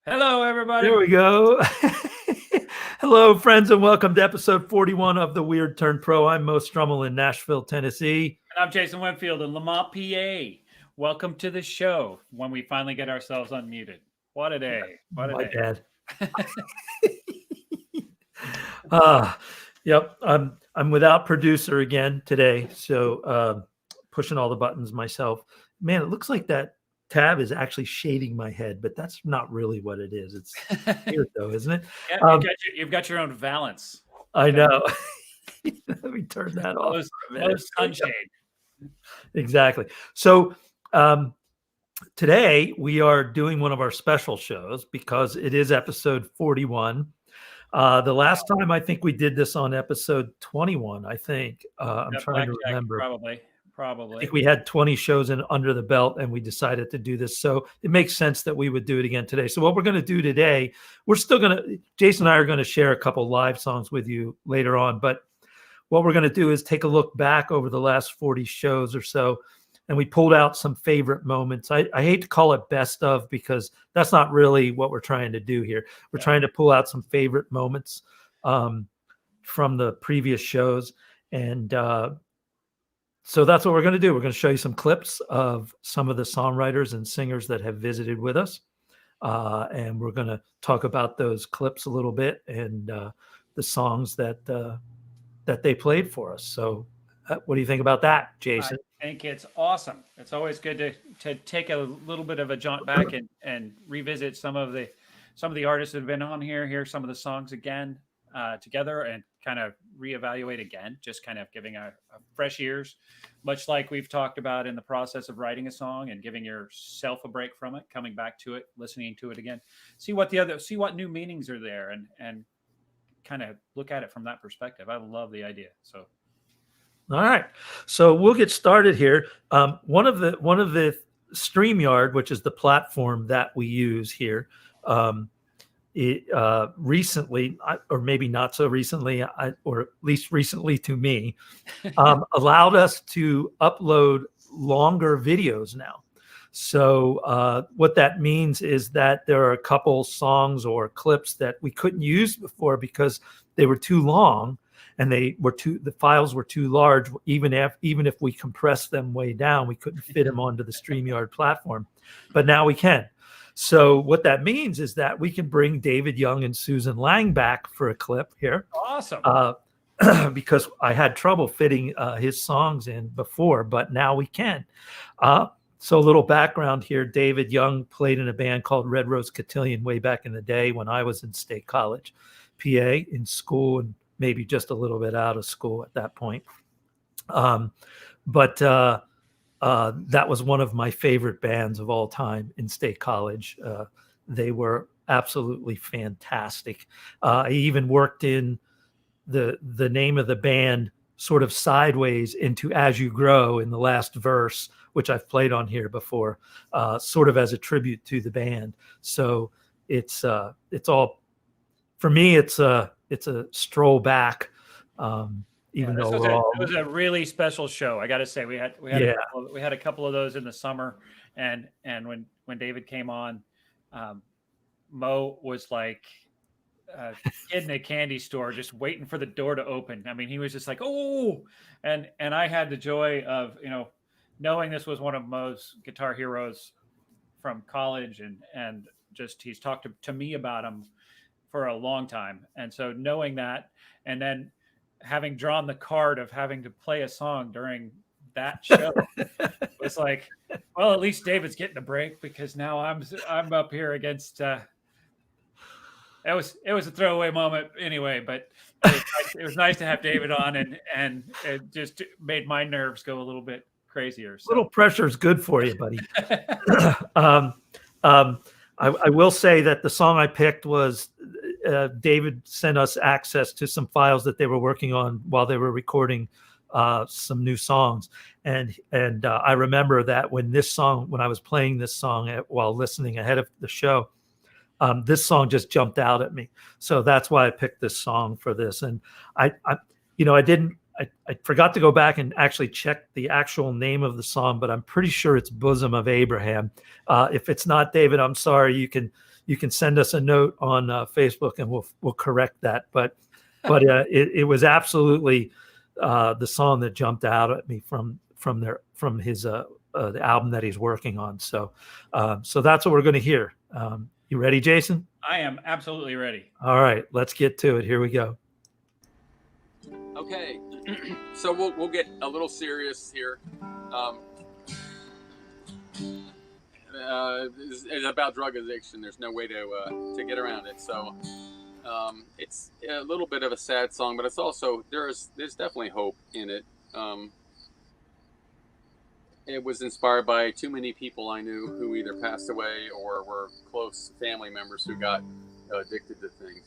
Hello, everybody. There we go. Hello, friends, and welcome to episode 41 of The Weird Turn Pro. I'm Mo Strummel in Nashville, Tennessee. And I'm Jason Winfield in Lamont, PA. Welcome to the show when we finally get ourselves unmuted. What a day. What a My day. bad. Yep. I'm without producer again today, so pushing all the buttons myself. Man, it looks like that tab is actually shading my head, but that's not really what it is. It's weird though, isn't it? Yeah, you've got your own valance. I know. Let me turn that off. Most sunshade. Exactly. So today we are doing one of our special shows because it is episode 41. The last time I think we did this on episode 21, I think. I'm trying to remember. Probably. I think we had 20 shows under the belt and we decided to do this. So it makes sense that we would do it again today. So what we're going to do today, Jason and I are going to share a couple live songs with you later on. But what we're going to do is take a look back over the last 40 shows or so. And we pulled out some favorite moments. I hate to call it best of because that's not really what we're trying to do here. We're trying to pull out some favorite moments from the previous shows. And so that's what we're going to do. We're going to show you some clips of some of the songwriters and singers that have visited with us. And we're going to talk about those clips a little bit and the songs that they played for us. So what do you think about that, Jason? I think it's awesome. It's always good to take a little bit of a jaunt back and revisit some of the artists that have been on here, hear some of the songs again together and kind of reevaluate again, just kind of giving a fresh ears, much like we've talked about in the process of writing a song and giving yourself a break from it, coming back to it, listening to it again, see what new meanings are there and kind of look at it from that perspective. I love the idea. So. All right, so we'll get started here. One of the StreamYard, which is the platform that we use here, recently, or maybe not so recently, or at least recently to me, allowed us to upload longer videos now. So what that means is that there are a couple songs or clips that we couldn't use before because they were too long. And the files were too large. Even if we compressed them way down, we couldn't fit them onto the StreamYard platform. But now we can. So what that means is that we can bring David Young and Susan Lang back for a clip here. Awesome. Because I had trouble fitting his songs in before, but now we can. So a little background here. David Young played in a band called Red Rose Cotillion way back in the day when I was in State College, PA, in school, and maybe just a little bit out of school at that point. But that was one of my favorite bands of all time in State College. They were absolutely fantastic. I even worked in the name of the band sort of sideways into As You Grow in the last verse, which I've played on here before, sort of as a tribute to the band. So it's all, for me, it's a stroll back, even though it was a really special show. I got to say, we had a couple of those in the summer, and when David came on, Mo was like a kid in a candy store, just waiting for the door to open. I mean, he was just like, oh, and I had the joy of knowing this was one of Mo's guitar heroes from college, and just he's talked to me about him for a long time. And so knowing that, and then having drawn the card of having to play a song during that show was like, well, at least David's getting a break because now I'm up here against, it was a throwaway moment anyway, but it was nice to have David on and it just made my nerves go a little bit crazier. So. A little pressure is good for you, buddy. I will say that the song I picked was David sent us access to some files that they were working on while they were recording some new songs. And I remember that when I was playing this song while listening ahead of the show, this song just jumped out at me. So that's why I picked this song for this. And I forgot to go back and actually check the actual name of the song, but I'm pretty sure it's Bosom of Abraham. If it's not, David, I'm sorry. You can you can send us a note on Facebook, and we'll correct that. But it was absolutely the song that jumped out at me from his the album that he's working on. So that's what we're going to hear. You ready, Jason? I am absolutely ready. All right, let's get to it. Here we go. Okay, so we'll get a little serious here. It's about drug addiction. There's no way to get around it. So it's a little bit of a sad song, but it's also there's definitely hope in it. It was inspired by too many people I knew who either passed away or were close family members who got addicted to things.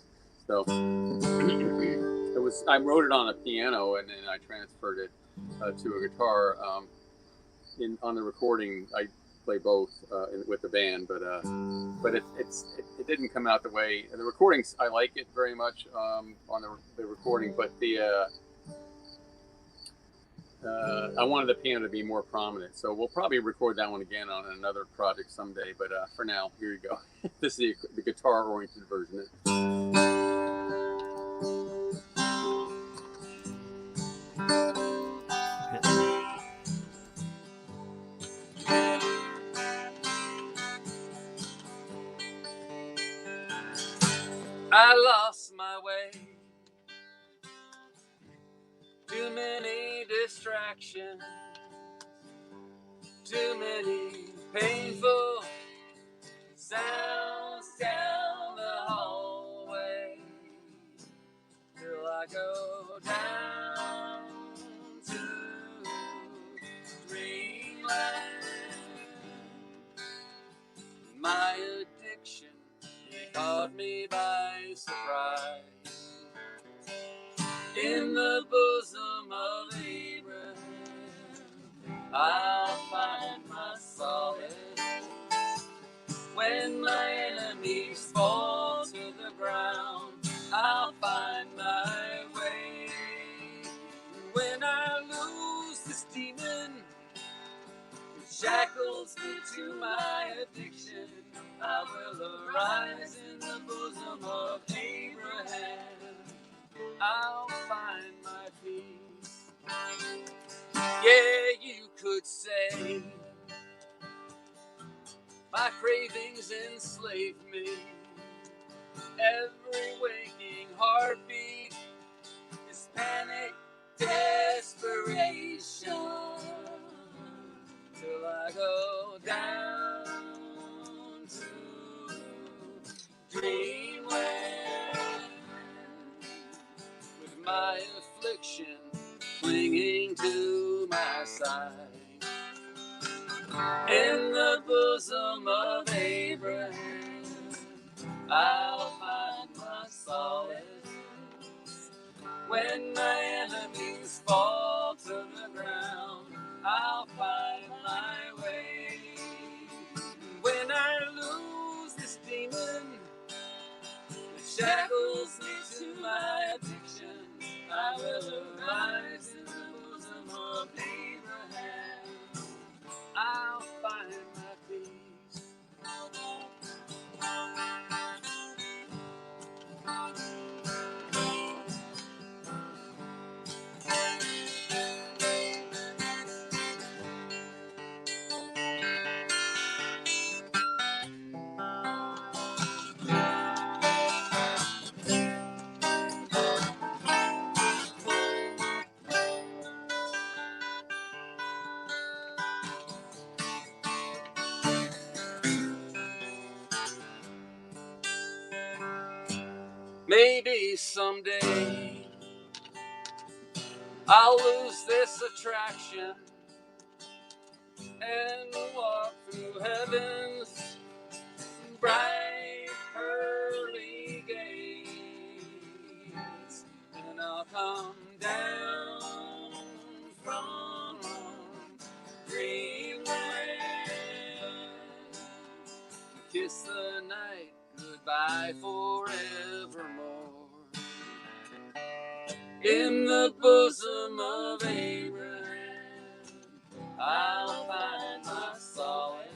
So I wrote it on a piano, and then I transferred it to a guitar. On the recording, I play both with the band, but it didn't come out the way the recordings. I like it very much on the recording, but I wanted the piano to be more prominent, so we'll probably record that one again on another project someday. But for now, here you go. This is the guitar-oriented version. I lost my way. Too many distractions. Too many painful sounds down the hallway. Till I go down to dreamland. My addiction caught me by surprise. In the bosom of Abraham, I'll find my solace. When my enemies fall to the ground, I'll find my way. When I lose this demon, it shackles me to my addiction, I will arise in the bosom of Abraham. I'll find my peace. Yeah, you could say my cravings enslave me. Every waking heartbeat is panic, desperation. Till I go down to dreamland. With my affliction clinging to my side. In the bosom of Abraham, I'll find my solace. When my enemies fall to the ground, I'll find my way. When I lose this demon that shackles me to my addiction, I will arise in the bosom of Abraham. I'll find my peace. Maybe someday I'll lose this attraction and walk through heaven's bright pearly gates, and I'll come down from dreamland, kiss the night goodbye forevermore. In the bosom of Abraham, I'll find my solace.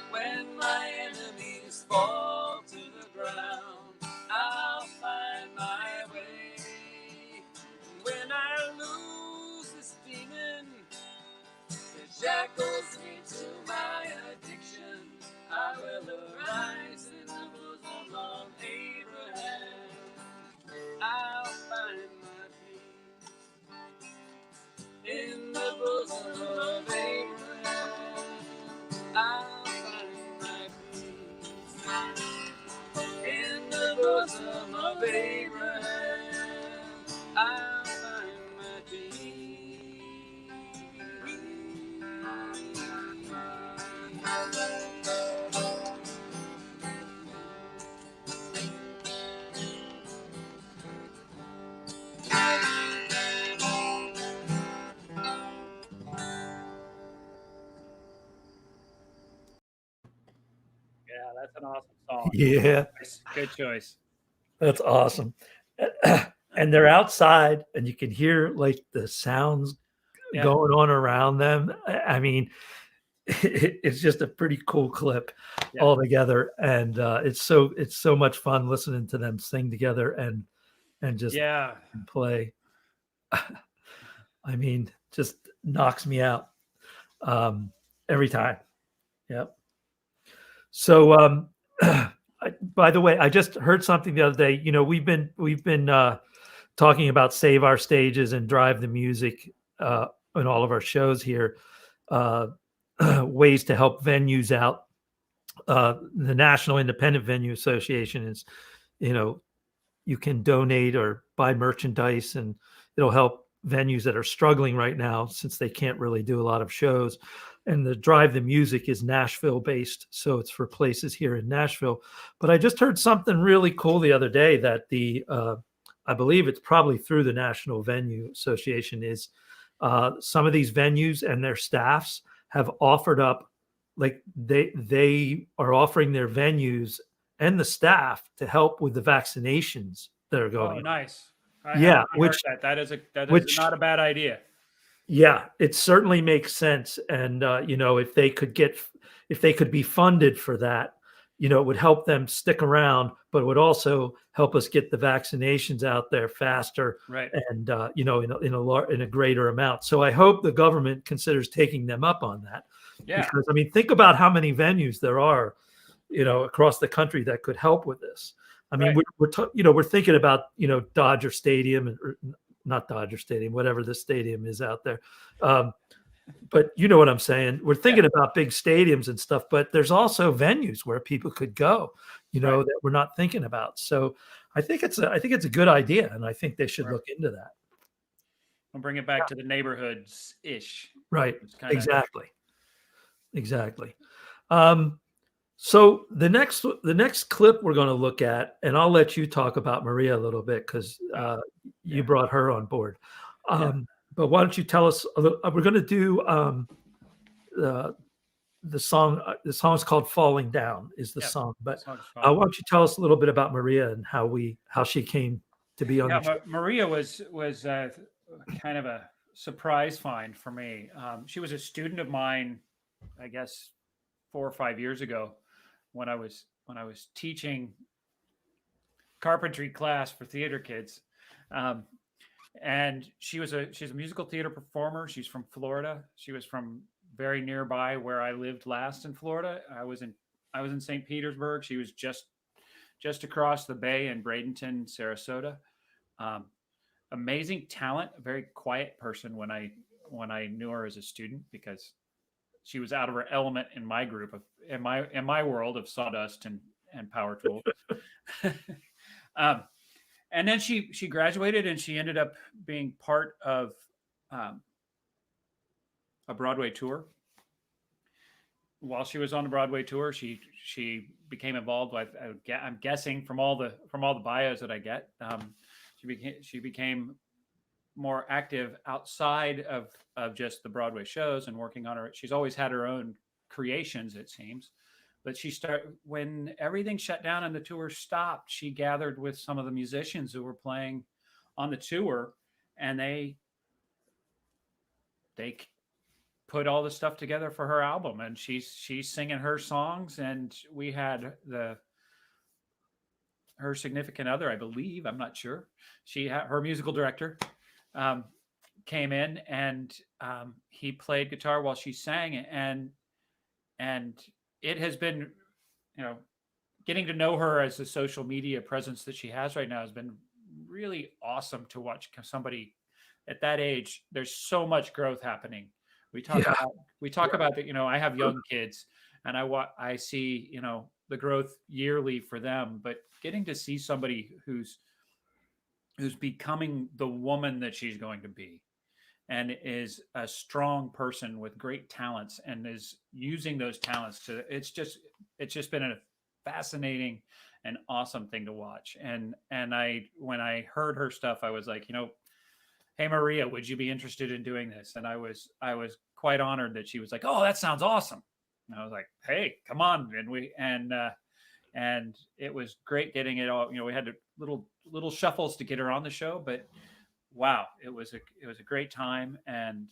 When my enemies shackles me to my addiction. I will arise in the bosom of Abraham. I'll find my peace in the bosom of Abraham. I'll find my peace in the bosom of Abraham. I'll find my peace. Yeah, that's an awesome song. Yeah, Good choice. that's awesome. And they're outside, and you can hear like the sounds Yeah. going on around them. I mean, it's just a pretty cool clip Yeah. altogether, and it's so much fun listening to them sing together and just Yeah. play. I mean, just knocks me out every time. Yep. So, by the way, I just heard something the other day. You know, we've been talking about Save Our Stages and Drive the Music in all of our shows here. Ways to help venues out. The National Independent Venue Association is, you know, you can donate or buy merchandise, and it'll help venues that are struggling right now since they can't really do a lot of shows. And the Drive the Music is Nashville based, so it's for places here in Nashville. But I just heard something really cool the other day that I believe it's probably through the National Venue Association, is some of these venues and their staffs have offered up, like they are offering their venues and the staff to help with the vaccinations that are going Oh, on. nice. Yeah, that is which- not a bad idea. Yeah, it certainly makes sense. And you know, if they could be funded for that, you know, it would help them stick around, but it would also help us get the vaccinations out there faster, Right. and you know, in a greater amount. So I hope the government considers taking them up on that. Yeah. Because I mean, think about how many venues there are, you know, across the country that could help with this. I mean, Right. we're thinking about, you know, Dodger Stadium, or not Dodger Stadium, whatever the stadium is out there. But you know what I'm saying? We're thinking about big stadiums and stuff, but there's also venues where people could go, you know, Right. that we're not thinking about. So I think it's a good idea, and I think they should Right. look into that. We'll bring it back to the neighborhoods ish. Right. It's kinda- Exactly. So the next clip we're going to look at, and I'll let you talk about Maria a little bit because you brought her on board. But why don't you tell us a little? We're going to do the song. The song is called "Falling Down." Is the song? But Song's why fine. don't you tell us a little bit about Maria and how she came to be on the show? Maria was kind of a surprise find for me. She was a student of mine, I guess, 4 or 5 years ago, when I was teaching carpentry class for theater kids. And she's a musical theater performer. She's from Florida. She was from very nearby where I lived last in Florida. I was in St. Petersburg. She was just across the bay in Bradenton, Sarasota. Amazing talent, a very quiet person when I knew her as a student, because she was out of her element in my group in my world of sawdust and power tools. And then she graduated, and she ended up being part of a Broadway tour. While she was on the Broadway tour, she became involved with, I'm guessing from all the bios that I get, she became more active outside of just the Broadway shows and working on her. She's always had her own creations, it seems. But when everything shut down and the tour stopped, she gathered with some of the musicians who were playing on the tour, and they put all the stuff together for her album. And she's singing her songs, and we had her significant other, I believe, I'm not sure, she had her musical director, came in, and he played guitar while she sang, and it has been, getting to know her as the social media presence that she has right now has been really awesome to watch. Somebody at that age, there's so much growth happening. We talk about that. I have young kids, and I see the growth yearly for them, but getting to see somebody who's becoming the woman that she's going to be, and is a strong person with great talents, and is using those talents to, it's just been a fascinating and awesome thing to watch. And when I heard her stuff, I was like, hey, Maria, would you be interested in doing this? And I was quite honored that she was like, oh, that sounds awesome. And I was like, hey, come on. And it was great getting it all. We had little shuffles to get her on the show, but wow, it was a great time, and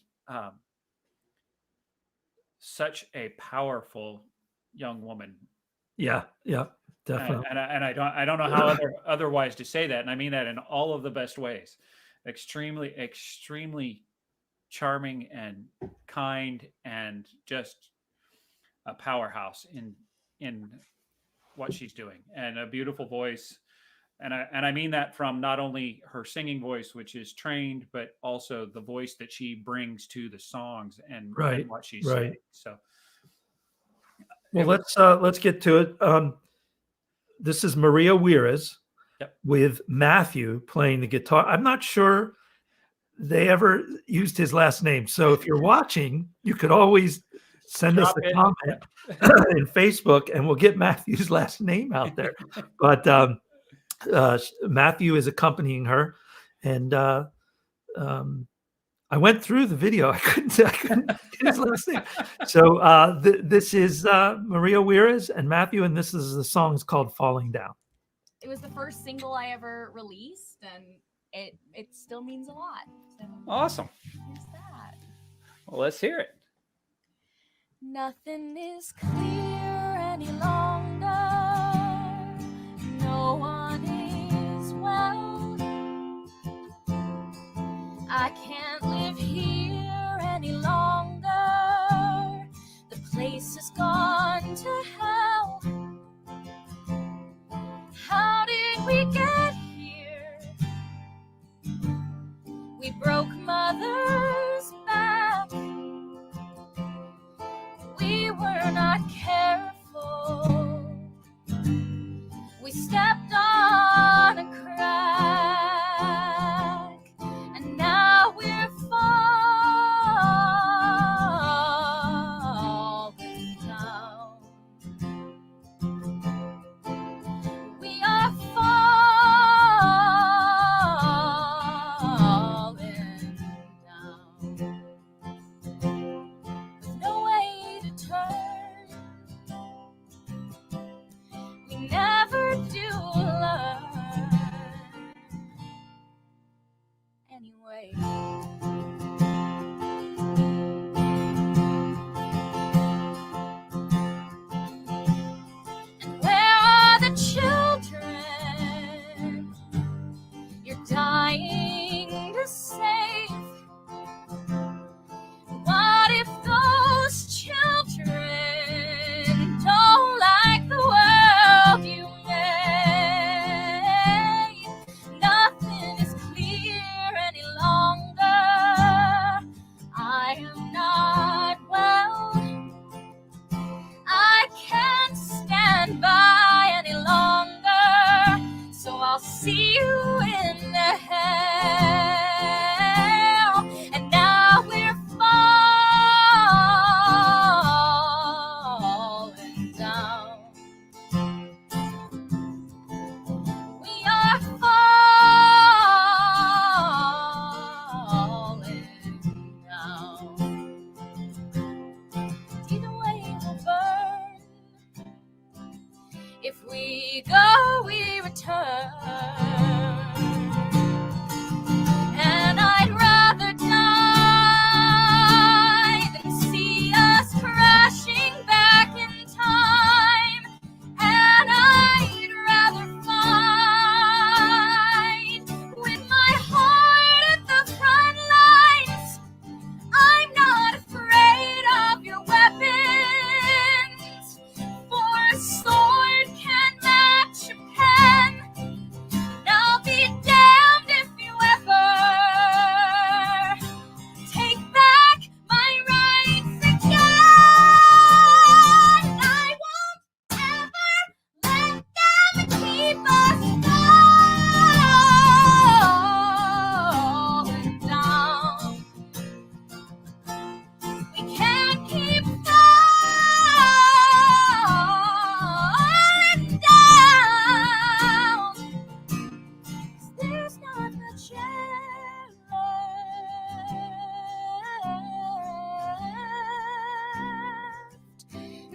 such a powerful young woman. Yeah, definitely. And I don't know how otherwise to say that, and I mean that in all of the best ways. Extremely, extremely charming and kind, and just a powerhouse in what she's doing, and a beautiful voice. And I mean that from not only her singing voice, which is trained, but also the voice that she brings to the songs and what she's saying. So, well, let's get to it. This is Maria Wires with Matthew playing the guitar. I'm not sure they ever used his last name, so if you're watching, you could always send us a comment in Facebook, and we'll get Matthew's last name out there. But Matthew is accompanying her, and I went through the video. I couldn't get his last name. So this is Maria Wires and Matthew, and this is the song is called "Falling Down." It was the first single I ever released, and it still means a lot. So awesome. Here's that. Well, let's hear it. Nothing is clear any longer. No one is well. I can't live here any longer. The place has gone to hell. How did we get here? We broke mother's back. We were not careful. We stepped on a crack, and now we're falling down. We are falling down. With no way to turn. We never do learn. Anyway. And where are the children you're dying to save? What if those children don't like the world you made? Nothing is clear any longer. I am not well. I can't stand by any longer. So I'll see you in hell. And now we're falling down. We are falling down. Either way we'll burn. If we go, we return. And I'd rather die than see us crashing back in time. And I'd rather fight with my heart at the front line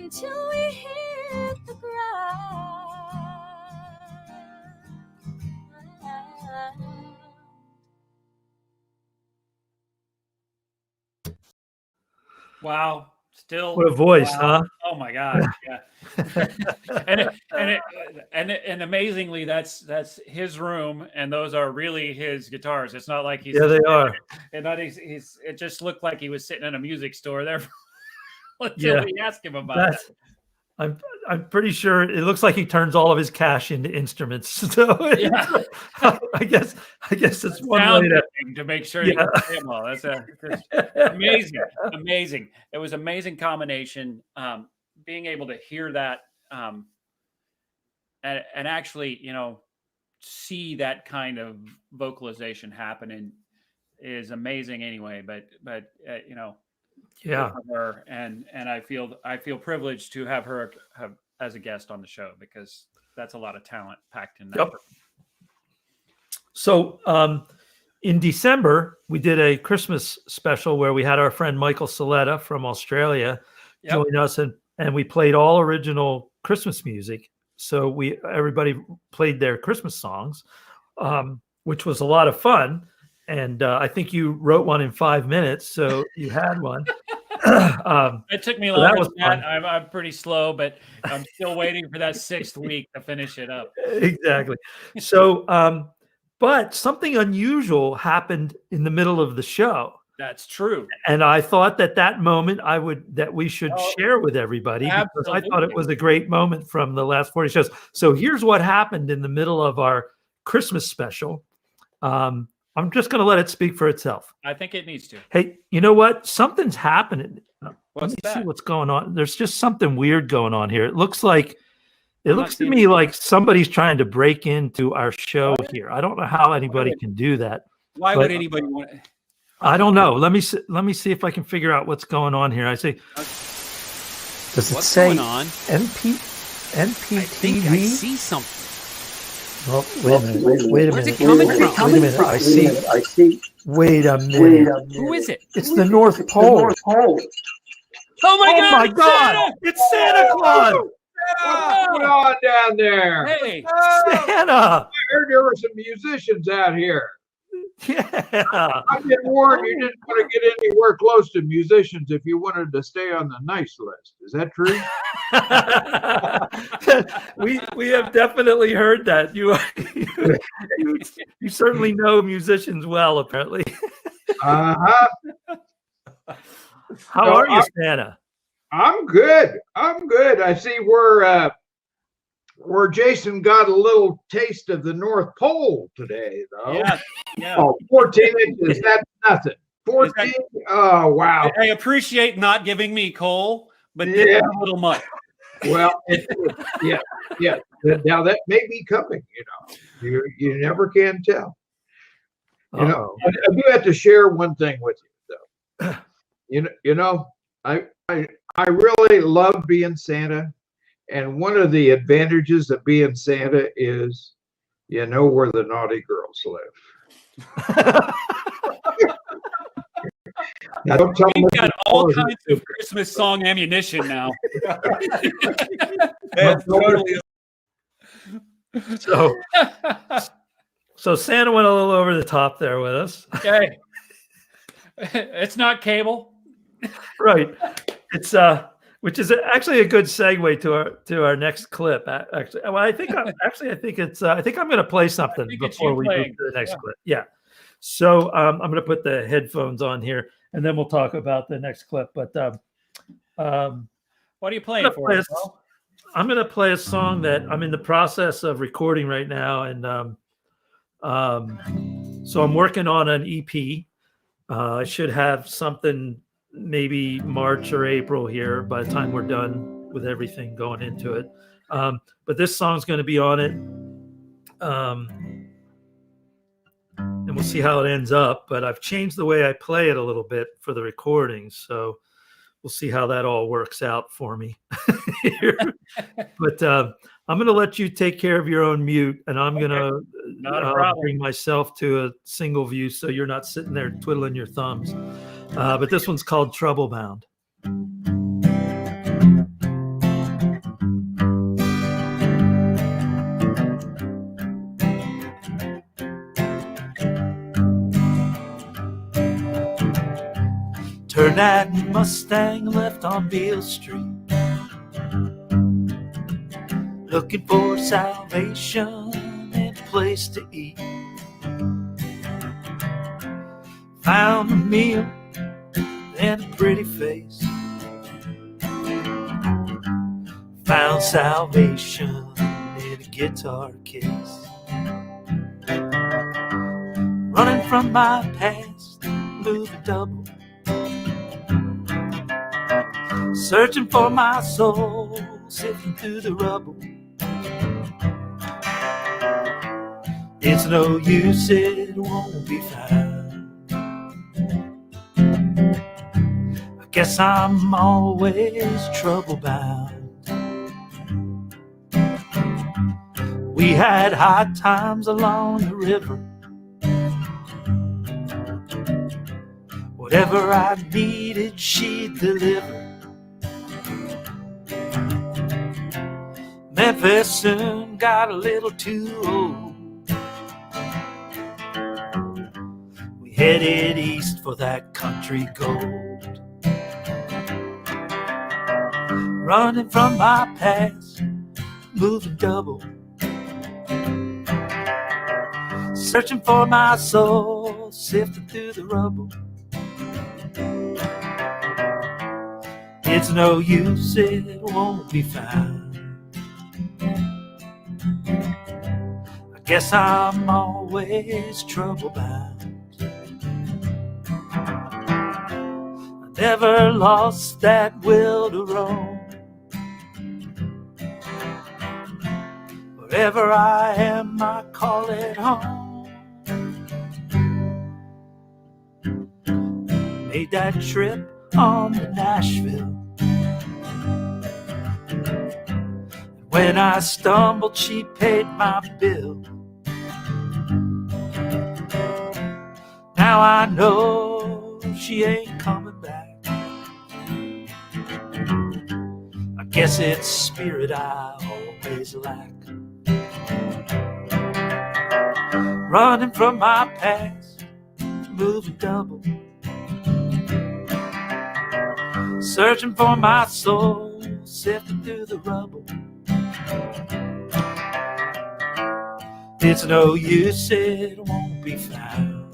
until we hit the ground. Wow. Still, What a voice, wow. huh? Oh my gosh, yeah. and amazingly, that's his room, and those are really his guitars. It's not like he's Yeah, they are. and not he's it just looked like he was sitting in a music store there until we asked him about it. I'm pretty sure it looks like he turns all of his cash into instruments. So Yeah. I guess it's one way to make sure Yeah. you can play them all. That's amazing. It was amazing combination. Being able to hear that and actually, see that kind of vocalization happening is amazing anyway. But Yeah. good for her, and I feel privileged to have her as a guest on the show, because that's a lot of talent packed in that. Yep. So in December, we did a Christmas special where we had our friend Michael Saletta from Australia join us, and we played all original Christmas music. So everybody played their Christmas songs, which was a lot of fun. And I think you wrote one in 5 minutes, so you had one. It took me longer was than that. I'm pretty slow, but I'm still waiting for that 6th week to finish it up. Exactly. So, but something unusual happened in the middle of the show. That's true. And I thought that moment that we should share with everybody, because I thought it was a great moment from the last 40 shows. So here's what happened in the middle of our Christmas special. I'm just going to let it speak for itself. I think it needs to. Hey, you know what? Something's happening. What's Let me that? see what's going on. There's just something weird going on here. It looks to me like somebody's trying to break into our show here. I don't know how anybody can do that. Why would anybody want it? I don't know. Let me see if I can figure out what's going on here. I say, does it say going on? NPTV? I think I see something. Oh, wait a minute. Where's it coming from? Wait a minute. I see. Wait a minute. Who is it? It's the North Pole. Oh Oh my God! It's Santa Claus! What's going on down there? Hey, Santa! I heard there were some musicians out here. Yeah. I've been warned you didn't want to get anywhere close to musicians if you wanted to stay on the nice list. Is that true? we have definitely heard that. You certainly know musicians well, apparently. Uh-huh. How are you, Santa? I'm good. I see where Jason got a little taste of the North Pole today, though. yeah. Oh, 14 inches, that's nothing. 14? Oh, wow. I appreciate not giving me coal, but this is a little much. Well, yeah. Now that may be coming, You never can tell. I do have to share one thing with you, though. I really love being Santa, and one of the advantages of being Santa is you know where the naughty girls live. Now, don't tell We've me got all kinds of Christmas song ammunition now. So Santa went a little over the top there with us. Okay. It's not cable. Right. It's which is actually a good segue to our next clip. Actually, well, I think I'm going to play something before we move to the next clip. Yeah. So I'm going to put the headphones on here, and then we'll talk about the next clip. But what are you playing for? I'm going to play a song that I'm in the process of recording right now, and so I'm working on an EP. I should have something maybe March or April here by the time we're done with everything going into it. But this song's going to be on it. And we'll see how it ends up. But I've changed the way I play it a little bit for the recordings. So we'll see how that all works out for me. But I'm going to let you take care of your own mute, and I'm going to bring myself to a single view so you're not sitting there twiddling your thumbs. But this one's called Trouble Bound. Burn that Mustang left on Beale Street, looking for salvation and a place to eat. Found a meal and a pretty face, found salvation in a guitar case. Running from my past, moving double, searching for my soul, sifting through the rubble. It's no use, it won't be found. I guess I'm always trouble bound. We had hard times along the river. Whatever I needed, she'd deliver. Memphis soon got a little too old. We headed east for that country gold. Running from my past, moving double, searching for my soul, sifting through the rubble. It's no use, it won't be found. I guess I'm always trouble bound. I never lost that will to roam. Wherever I am, I call it home. Made that trip on to Nashville. When I stumbled, she paid my bill. Now I know she ain't coming back. I guess it's spirit I always lack. Running from my past, moving double, searching for my soul, sifting through the rubble. It's no use, it won't be found.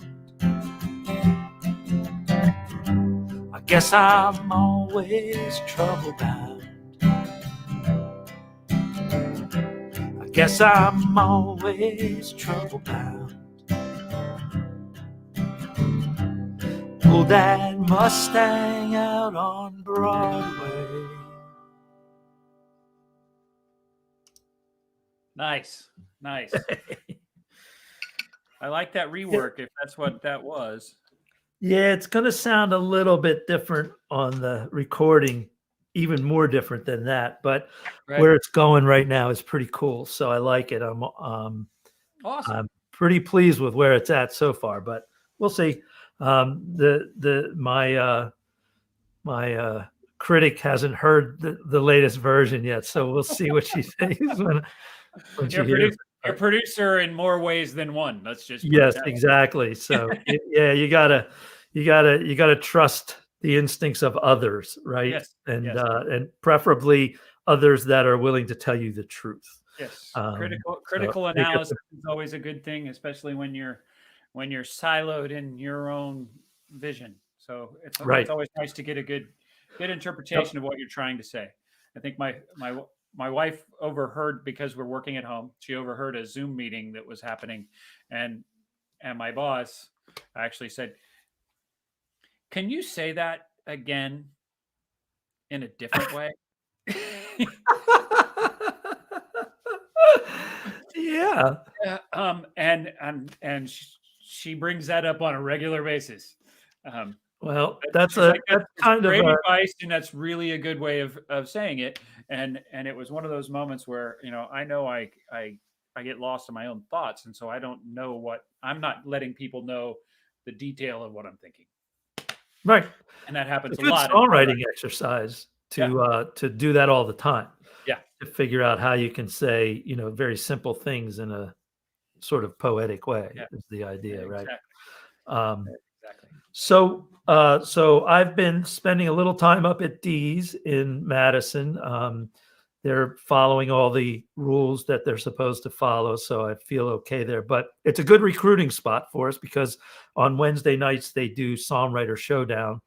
I guess I'm always trouble bound. I guess I'm always trouble bound. Pulled that Mustang out on Broadway. Nice. I like that rework, if that's what that was. Yeah, it's going to sound a little bit different on the recording, even more different than that. But Right. where it's going right now is pretty cool. So I like it. Awesome. I'm pretty pleased with where it's at so far. But we'll see. My critic hasn't heard the latest version yet, so we'll see what she thinks when she hears. Your producer in more ways than one. Let's just put it Yes, that way. exactly. So yeah, you gotta trust the instincts of others, right? Yes, And yes. And preferably others that are willing to tell you the truth. Yes, So critical make it- analysis is always a good thing, especially when you're siloed in your own vision. So it's Right. always nice to get a good interpretation of what you're trying to say. I think my wife overheard, because we're working at home. She overheard a Zoom meeting that was happening, and my boss actually said, "Can you say that again in a different way?" Yeah. And she brings that up on a regular basis. Well, She's that's like, that's kind of great a, advice, and that's really a good way of saying it. And it was one of those moments where, I know I get lost in my own thoughts, and so I don't know I'm not letting people know the detail of what I'm thinking, right. and that happens It's a a good lot. songwriting exercise to do that all the time. Yeah. To figure out how you can say, very simple things in a sort of poetic way Yeah. is the idea, right? Exactly. Um, Exactly. So I've been spending a little time up at D's in Madison. They're following all the rules that they're supposed to follow, so I feel okay there. But it's a good recruiting spot for us because on Wednesday nights they do Songwriter Showdown,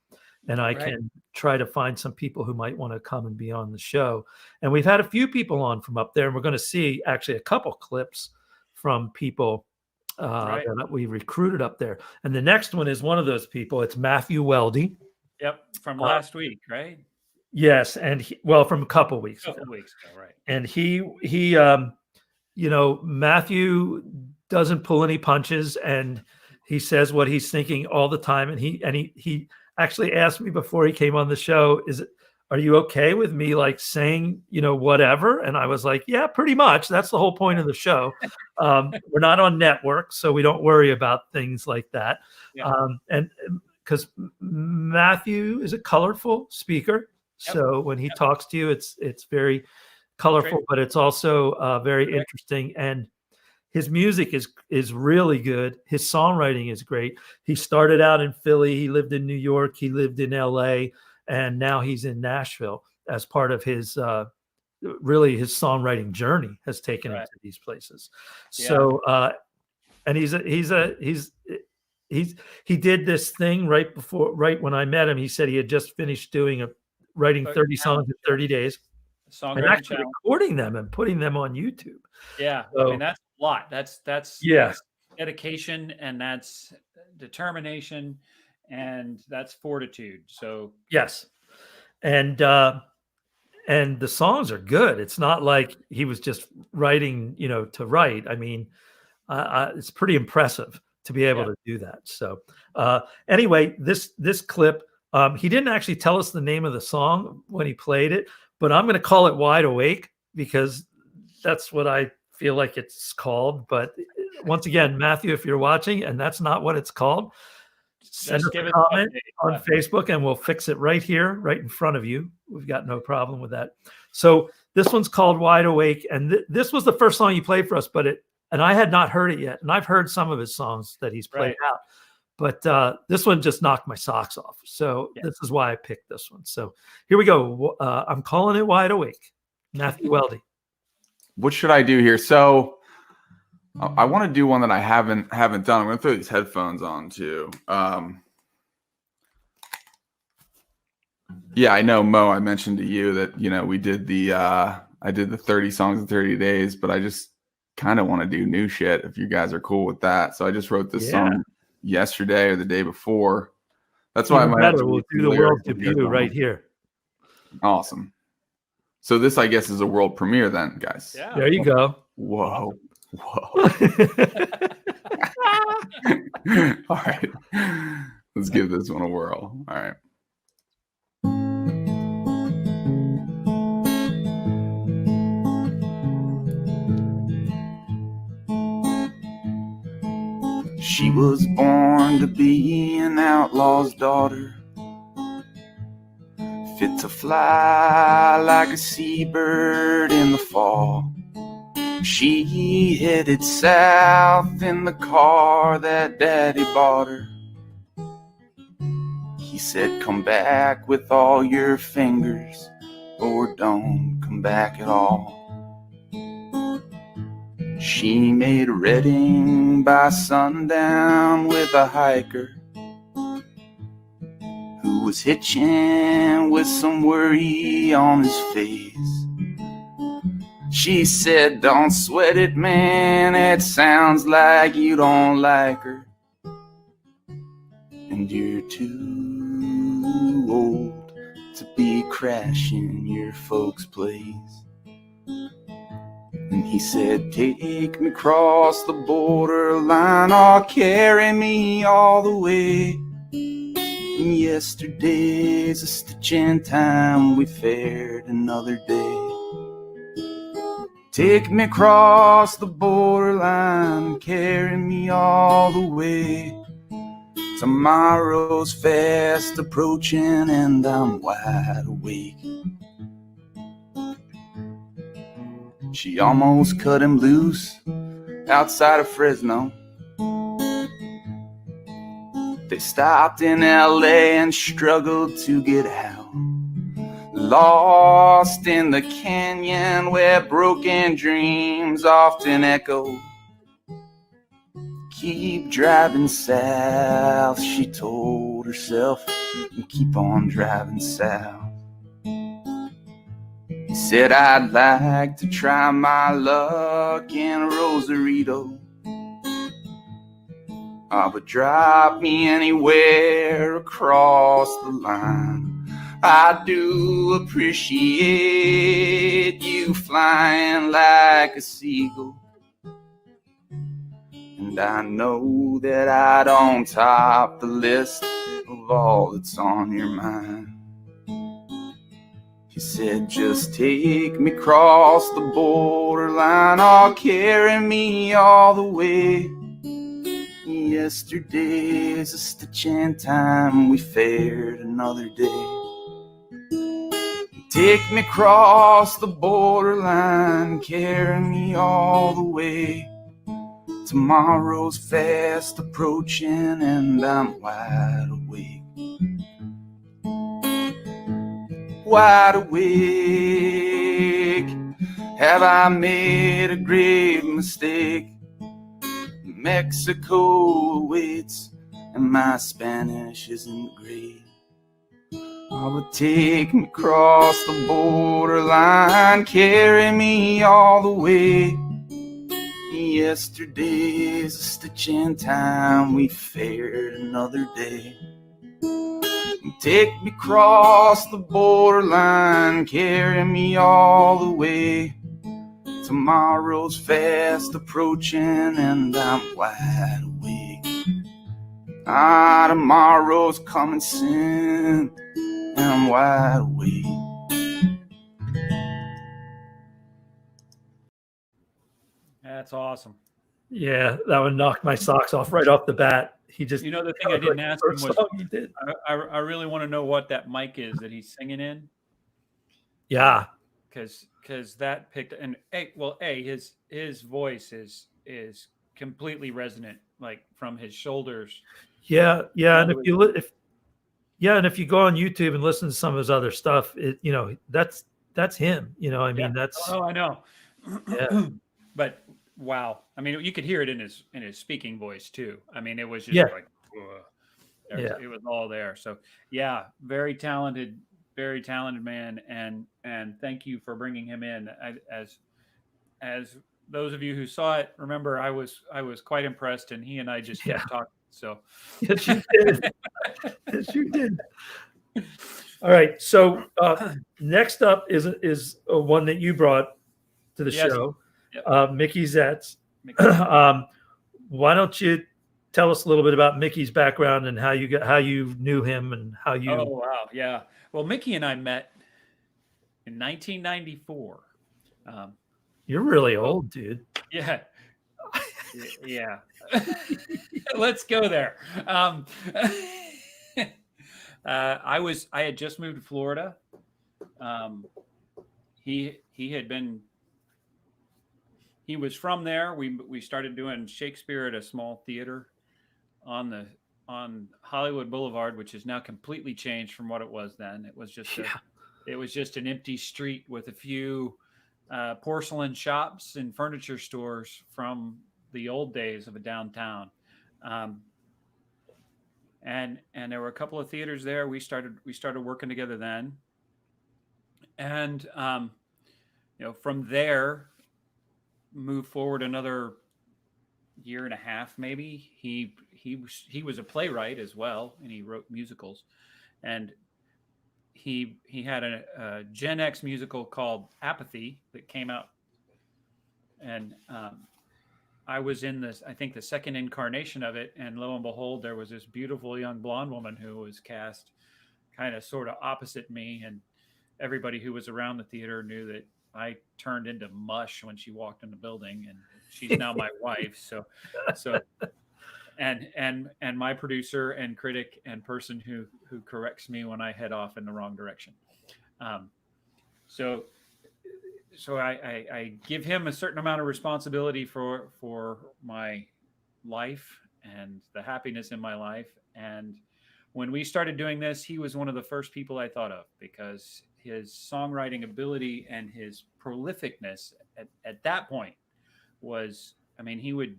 and I can try to find some people who might want to come and be on the show. And we've had a few people on from up there, and we're going to see actually a couple clips from people that we recruited up there. And the next one is one of those people. It's Matthew Weldy. Yep, from last week, right? Yes, and from a couple weeks ago, right? And he Matthew doesn't pull any punches, and he says what he's thinking all the time. And he actually asked me before he came on the show, are you okay with me like saying, whatever? And I was like, yeah, pretty much. That's the whole point of the show. We're not on network, so we don't worry about things like that. Yeah. And because Matthew is a colorful speaker. Yep. So when he talks to you, it's very colorful, but it's also very interesting. And his music is really good. His songwriting is great. He started out in Philly. He lived in New York. He lived in LA. And now he's in Nashville as part of his really his songwriting journey has taken him to these places. Yeah. So and he did this thing right when I met him. He said he had just finished writing 30 songs in 30 days. And actually recording them and putting them on YouTube. Yeah. So, I mean, that's a lot. That's dedication, and that's determination, and that's fortitude. So yes. And the songs are good. It's not like he was just writing, to write. I mean, it's pretty impressive to be able to do that. So anyway, this clip, he didn't actually tell us the name of the song when he played it, but I'm going to call it Wide Awake because that's what I feel like it's called. But once again, Matthew, if you're watching and that's not what it's called, send us a comment on Facebook and we'll fix it right here, right in front of you. We've got no problem with that. So this one's called Wide Awake. And this was the first song he played for us, and I had not heard it yet. And I've heard some of his songs that he's played out. But this one just knocked my socks off. So this is why I picked this one. So here we go. I'm calling it Wide Awake. Matthew Weldy. What should I do here? So I want to do one that I haven't done. I'm going to throw these headphones on too. Yeah, I know, Mo, I mentioned to you that, we did I did the 30 songs in 30 days, but I just kind of want to do new shit if you guys are cool with that. So I just wrote this song yesterday or the day before. That's why we'll do the world debut right here. Awesome. So this, I guess, is a world premiere then, guys. Yeah. There you go. Whoa. All right. Let's give this one a whirl. All right. She was born to be an outlaw's daughter, fit to fly like a seabird in the fall. She headed south in the car that Daddy bought her. He said, come back with all your fingers, or don't come back at all. She made a Redding by sundown with a hiker who was hitching with some worry on his face. She said, don't sweat it, man, it sounds like you don't like her, and you're too old to be crashing your folks' place. And he said, take me across the borderline, or carry me all the way. And yesterday's a stitch in time, we fared another day. Take me across the borderline, carry me all the way. Tomorrow's fast approaching and I'm wide awake. She almost cut him loose outside of Fresno. They stopped in LA and struggled to get out. Lost in the canyon where broken dreams often echo. Keep driving south, she told herself, and keep on driving south. He said, I'd like to try my luck in Rosarito. But drop me anywhere across the line. I do appreciate you flying like a seagull. And I know that I don't top the list of all that's on your mind. He said, just take me across the borderline, or carry me all the way. Yesterday's a stitch in time, we fared another day. Take me across the borderline, carry me all the way. Tomorrow's fast approaching and I'm wide awake. Wide awake. Have I made a grave mistake? Mexico awaits and my Spanish isn't great. But take me across the borderline, carry me all the way. Yesterday's a stitch in time, we fared another day. Take me across the borderline, carry me all the way. Tomorrow's fast approaching and I'm wide awake. Tomorrow's coming soon and I'm wide awake. That's awesome. Yeah, that would knock my socks off right off the bat. He just, You know, the thing I didn't ask him was, he did. I really want to know what that mic is that he's singing in, Yeah, because that picked, and his voice is completely resonant, like from his shoulders. yeah. And if you and if you go on YouTube and listen to some of his other stuff, that's him. I mean, that's I know. yeah. But wow, I mean, you could hear it in his speaking voice too. I mean, it was just like, it was all there. So yeah, very talented man, and thank you for bringing him in. As those of you who saw it remember, I was quite impressed, and he and I just kept talking. So Yes, you did. Yes, you did. All right. So next up is one that you brought to the show, Mickey Zetz. Why don't you tell us a little bit about Mickey's background and how you knew him and how you? Oh wow, yeah. Well, Mickey and I met in 1994. You're really old, dude. Yeah. Yeah. Let's go there. I had just moved to Florida. He was from there. We started doing Shakespeare at a small theater on Hollywood Boulevard, which is now completely changed from what it was then. It was just an empty street with a few porcelain shops and furniture stores from the old days of a downtown. And there were a couple of theaters there. We started working together then. And, from there, moved forward another year and a half, maybe. He was a playwright as well, and he wrote musicals. And he had a Gen X musical called Apathy that came out. And, I was in this, I think the second incarnation of it, and lo and behold, there was this beautiful young blonde woman who was cast kind of sort of opposite me, and everybody who was around the theater knew that I turned into mush when she walked in the building, and she's now my wife. So, and my producer and critic and person who corrects me when I head off in the wrong direction. So I give him a certain amount of responsibility for my life and the happiness in my life. And when we started doing this, he was one of the first people I thought of, because his songwriting ability and his prolificness at that point was, I mean,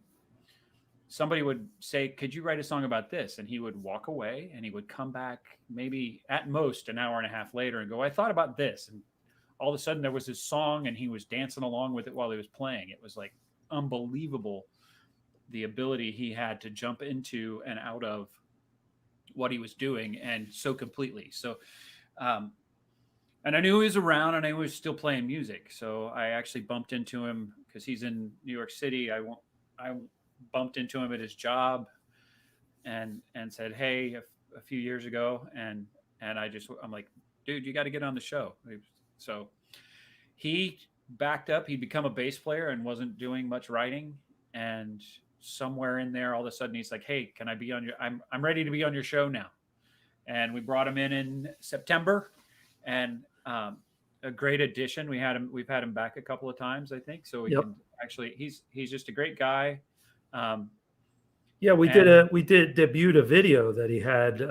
somebody would say, could you write a song about this? And he would walk away and he would come back maybe at most an hour and a half later and go, I thought about this. And all of a sudden there was this song and he was dancing along with it while he was playing. It was like unbelievable, the ability he had to jump into and out of what he was doing, and so completely. So, and I knew he was around and I was still playing music. So I actually bumped into him because he's in New York City. I bumped into him at his job and said, hey, a few years ago. And I'm like, dude, you got to get on the show. So he backed up. He'd become a bass player and wasn't doing much writing. And somewhere in there, all of a sudden he's like, hey, can I be on I'm ready to be on your show now. And we brought him in September, and a great addition. We've had him back a couple of times, I think. So we can actually, he's just a great guy. Yeah, we did debut a video that he had.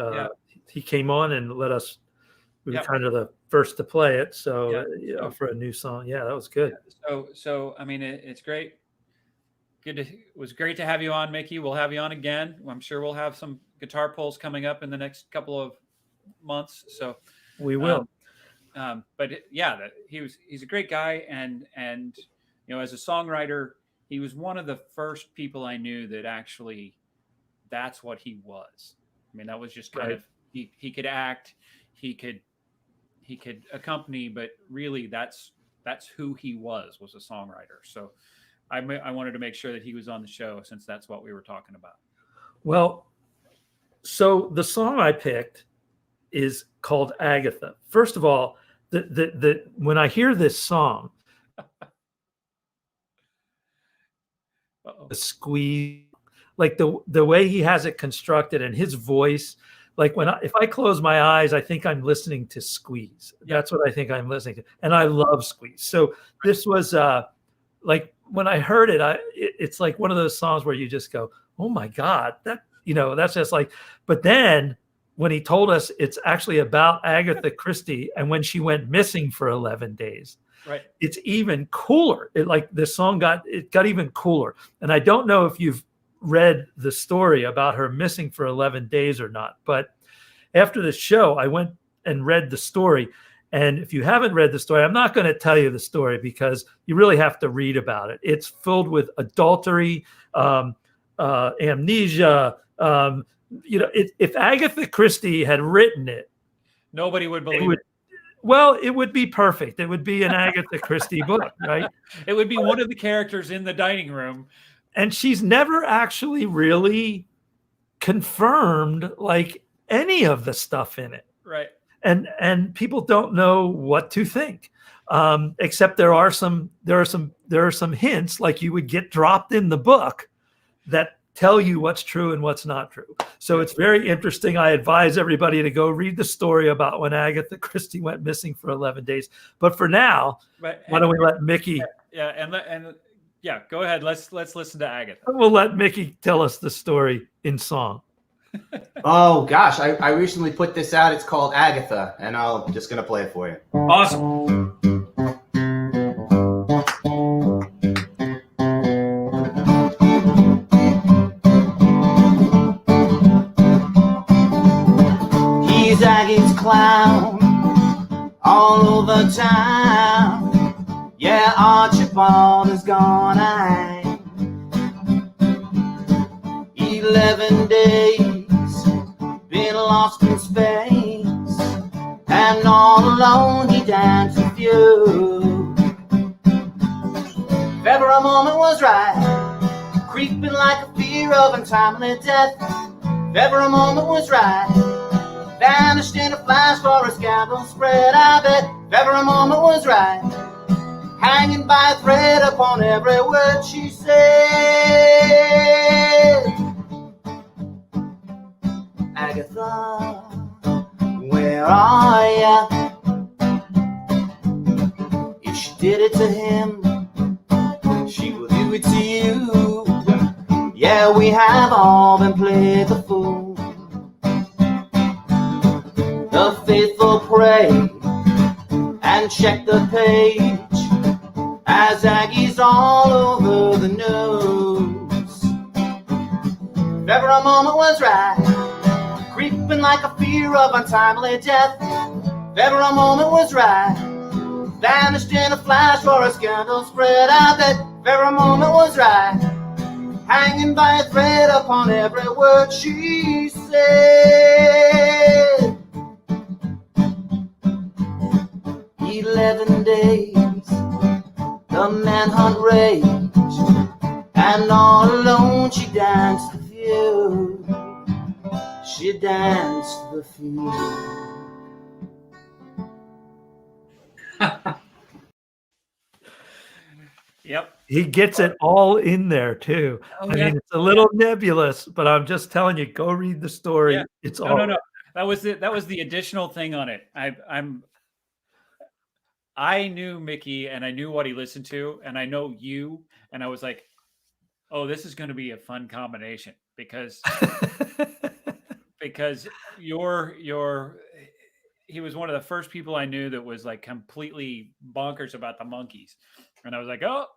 He came on and let us. We were kind of the first to play it. So for a new song, that was good. So I mean, it's great. It was great to have you on, Mickey. We'll have you on again. I'm sure we'll have some guitar pulls coming up in the next couple of months. So we will. But he's a great guy, and as a songwriter, he was one of the first people I knew that actually that's what he was. I mean, that was just kind of he could act, he could accompany, but really that's who he was a songwriter. So I wanted to make sure that he was on the show, since that's what we were talking about. Well, so the song I picked is called Agatha. First of all, the when I hear this song, the squeeze, like the way he has it constructed and his voice, like if I close my eyes, I think I'm listening to Squeeze. That's what I think I'm listening to, and I love Squeeze. So this was like when I heard it, it's like one of those songs where you just go, oh my God, that's just like. But then when he told us it's actually about Agatha Christie and when she went missing for 11 days, right, it's even cooler. The song got even cooler. And I don't know if you've read the story about her missing for 11 days or not, but after the show, I went and read the story. And if you haven't read the story, I'm not going to tell you the story because you really have to read about it. It's filled with adultery, amnesia. If Agatha Christie had written it, nobody would believe it. Well, it would be perfect. It would be an Agatha Christie book, right? It would be one of the characters in the dining room. And she's never actually really confirmed like any of the stuff in it. Right. And people don't know what to think, except there are some hints, like you would get dropped in the book, that tell you what's true and what's not true. So it's very interesting. I advise everybody to go read the story about when Agatha Christie went missing for 11 days. But for now, why don't we let Mickey? Go ahead. Let's listen to Agatha. We'll let Mickey tell us the story in song. Oh gosh, I recently put this out. It's called Agatha, and I'm just gonna play it for you. Awesome. He's Aggie's clown all over town. Yeah, Archibald is gone. 11 days, been lost in space, and all alone he danced with you. If ever a moment was right, creeping like a fear of untimely death. If ever a moment was right, vanished in a flash for a scandal spread. I bet if ever a moment was right, hanging by a thread upon every word she said. Agatha, where are ya? If she did it to him, she will do it to you. Yeah, we have all been played the fool. The faithful pray and check the page as Aggie's all over the news. If ever a moment was right, creeping like a fear of untimely death. If ever a moment was right, vanished in a flash for a scandal spread. I bet if ever a moment was right, hanging by a thread upon every word she said. 11 days, the manhunt raged, and all alone she danced the field. She danced the field. Yep. He gets it all in there too. Oh, I yeah. mean, it's a little nebulous, but I'm just telling you, go read the story. Yeah. It's No, all no, no. That was the additional thing on it. I knew Mickey and I knew what he listened to, and I know you, and I was like, oh, this is going to be a fun combination because he was one of the first people I knew that was like completely bonkers about the Monkees. And I was like, oh,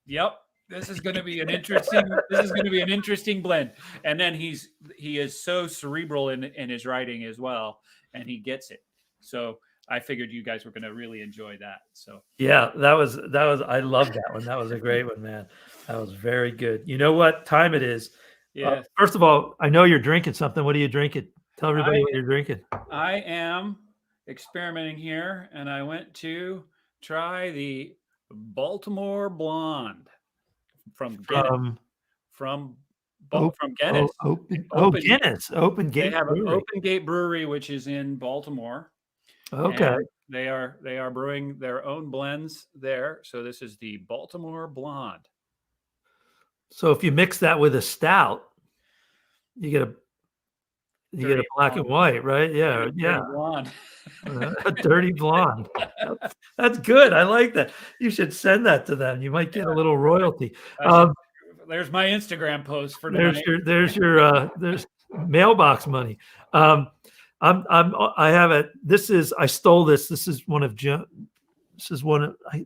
yep, this is going to be an interesting blend. And then he is so cerebral in his writing as well, and he gets it. So I figured you guys were going to really enjoy that. So yeah, that was I love that one. That was a great one, man. That was very good. You know what time it is? yeah, First of all, I know you're drinking something. What are you drinking? Tell everybody what you're drinking. I am experimenting here, and I went to try the Baltimore Blonde from Guinness. From Guinness. Guinness. Open Gate. They have an Brewery. Open Gate Brewery, which is in Baltimore. Okay. And they are brewing their own blends there. So this is the Baltimore Blonde. So if you mix that with a stout, you get a black and white, right? Yeah, yeah. Blonde. A dirty blonde. That's good. I like that. You should send that to them. You might get a little royalty. There's my Instagram post for tonight. There's mailbox money. I have it. I stole this. This is one of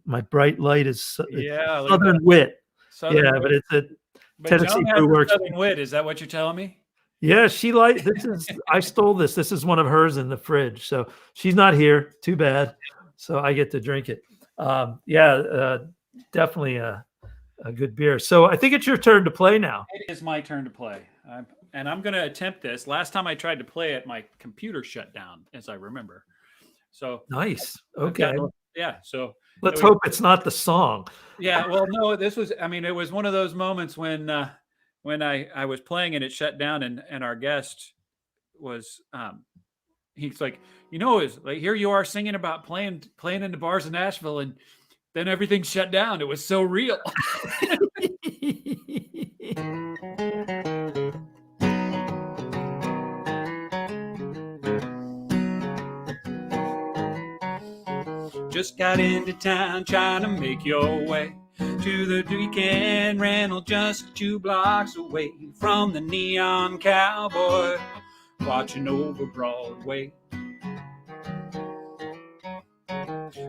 my bright light is Southern Wit. Southern Wit. But it's a Tennessee Joan has Brew the Works. Southern Wit. Is that what you're telling me? Yeah, I stole this. This is one of hers in the fridge. So she's not here. Too bad. So I get to drink it. Definitely a good beer. So I think it's your turn to play now. It is my turn to play. And I'm going to attempt this. Last time I tried to play it, my computer shut down, as I remember. So nice. Okay. So let's hope it's not the song. Yeah. Well, no, it was one of those moments when I was playing and it shut down, and our guest was he's like, is like, here you are singing about playing in the bars in Nashville, and then everything shut down. It was so real. Just got into town trying to make your way to the weekend rental just 2 blocks away from the Neon Cowboy, watching over Broadway.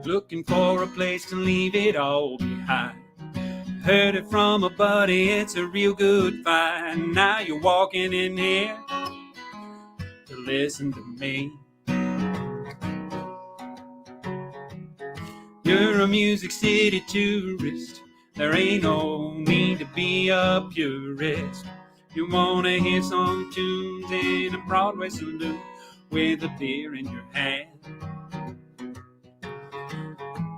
Looking for a place to leave it all behind. Heard it from a buddy, it's a real good find. Now you're walking in here to listen to me. You're a Music City tourist. There ain't no need to be a purist. You wanna hear some tunes in a Broadway saloon with a beer in your hand.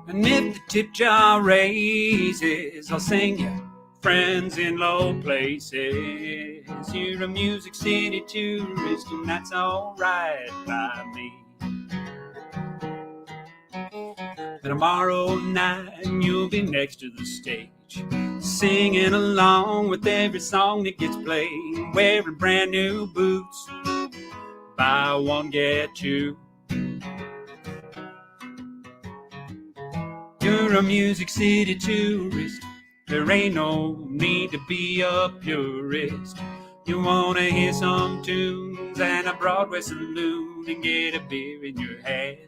And if the tip jar raises, I'll sing you friends in low places. You're a Music City tourist, and that's alright by me. Tomorrow night you'll be next to the stage, singing along with every song that gets played, wearing brand new boots, buy one get two. You're a Music City tourist, There ain't no need to be a purist. You wanna hear some tunes and a Broadway saloon and get a beer in your hand.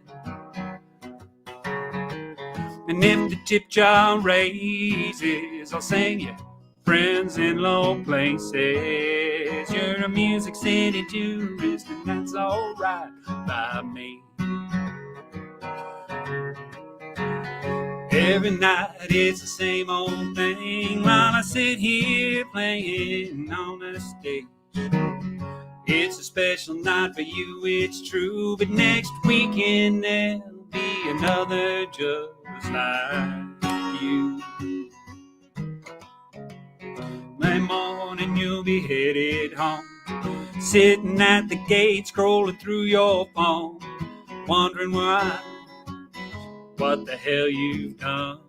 And if the tip jar raises, I'll sing you friends in low places. You're a Music City tourist, and that's alright by me. Every night it's the same old thing while I sit here playing on the stage. It's a special night for you, it's true, but next weekend there'll be another just like you. Monday morning you'll be headed home, sitting at the gate scrolling through your phone, wondering what the hell you've done.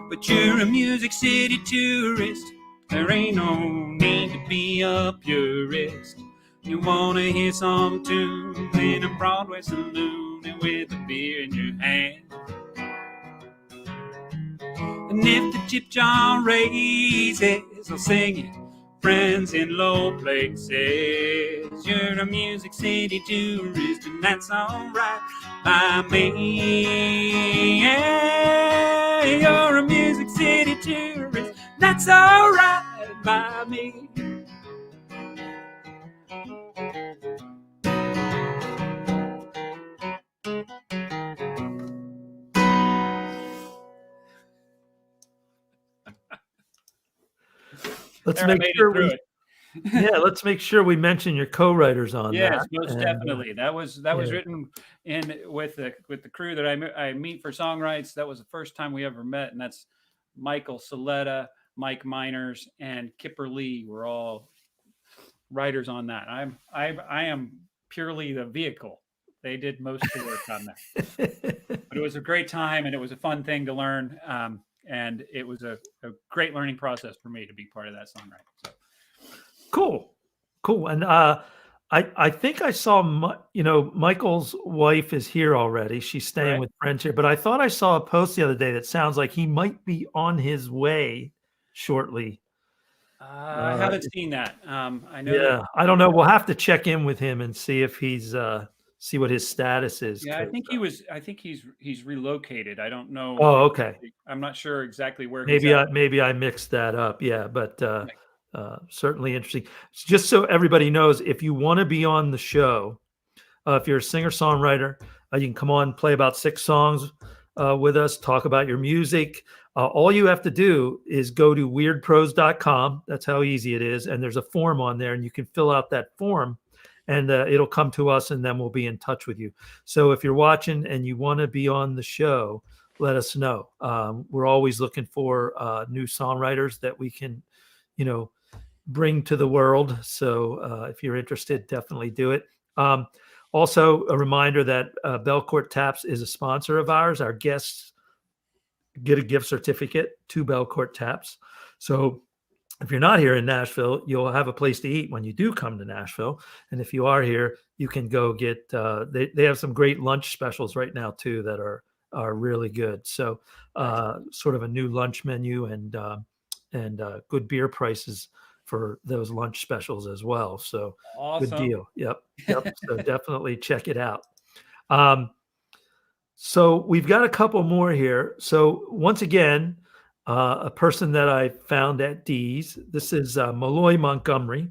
But you're a Music City tourist, there ain't no need to be a purist. You wanna hear some tunes in a Broadway saloon and with a beer in your hand. And if the tip jar raises, I'll sing you friends in low places. You're a Music City tourist, and that's alright by me. Yeah, you're a Music City tourist, that's alright by me. Let's make sure let's make sure we mention your co-writers on that. Yes, most definitely. That was written in with the crew that I meet for songwrites. That was the first time we ever met, and that's Michael Saletta, Mike Miners, and Kipper Lee were all writers on that. I am purely the vehicle. They did most of the work on that. But it was a great time, and it was a fun thing to learn. And it was a great learning process for me to be part of that songwriting. So cool. And I think I saw Michael's wife is here already. She's staying with friends here, but I thought I saw a post the other day that sounds like he might be on his way shortly. I haven't seen that. I know. Yeah, I don't know. We'll have to check in with him and see if he's see what his status is. Yeah, I think he's relocated. I don't know. Oh, okay. I'm not sure exactly where. Maybe I mixed that up. Yeah, but certainly interesting. Just so everybody knows, if you want to be on the show, if you're a singer-songwriter, you can come on, play about 6 songs with us, talk about your music. All you have to do is go to weirdprose.com. That's how easy it is. And there's a form on there, and you can fill out that form, and it'll come to us, and then we'll be in touch with you. So if you're watching and you want to be on the show, let us know. We're always looking for new songwriters that we can, bring to the world. So if you're interested, definitely do it. Also, a reminder that Belcourt Taps is a sponsor of ours. Our guests get a gift certificate to Belcourt Taps. So if you're not here in Nashville, you'll have a place to eat when you do come to Nashville. And if you are here, you can go get, they have some great lunch specials right now too that are really good. So sort of a new lunch menu and good beer prices for those lunch specials as well. So awesome. Good deal. Yep. So definitely check it out. So we've got a couple more here. So once again, a person that I found at Dee's. This is Malloy Montgomery,